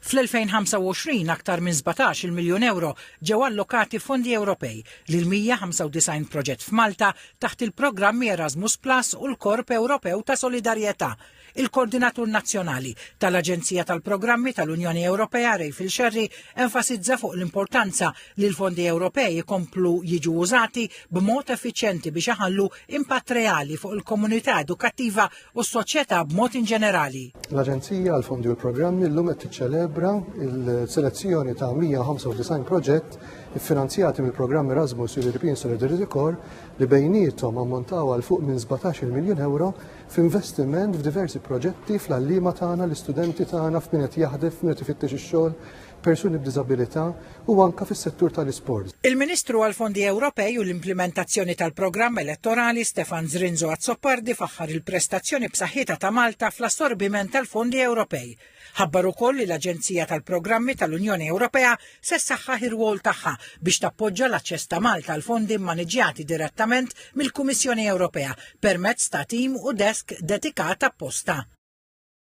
Fl-2025 aktar minn 17 miljun euro ġew allokati fondi Ewropej lil 195 proġett f'Malta taħt il-programmi Erasmus Plus u l-Korp Ewropew ta' Solidarjetà. Il-Koordinatur Nazzjonali tal-Aġenzija tal-Programmi tal-Unjoni Ewropea Rejf il-Xerri enfasizza fuq l-importanza li l-fondi Ewropej ikomplu jiġu użati b'mod effiċjenti biex iħallu impatt reali fuq il-komunità edukattiva u s-soċjetà b'mod inġenerali. L-Aġenzija għall-Fondi u l-Programmi llum qed tiċċelebra il-selezzjoni ta' 195 proġett iffinanzjati mill-programm Erasmus u European Solidarity Corps li bejniethom ammontaw għal fuq minn 17 miljun euro f'investiment f'diversi proġetti fl-għalliema tagħna, l-istudenti tagħna f'min qed jaħdem f'min qed ifittex ix-xogħol, persuni b'diżabilità u anke fis-settur tal-isport. Il-Ministru għall-Fondi Ewropej u l-implementazzjoni tal-programm elettorali Stefan Zrinzo Azzopardi faħħar il-prestazzjoni b'saħħitha ta' Malta fl-assorbiment tal-Fondi Ewropej. Ħabbar ukoll li l-Aġenzija tal-Programmi tal-Unjoni Ewropea se ssaħħaħ ir-rwol tagħha biex tappoġġja l-aċċess ta' Malta għal fondi mmaniġġjati direttament mill-Kummissjoni Ewropea permezz ta' tim u desk dedikat apposta.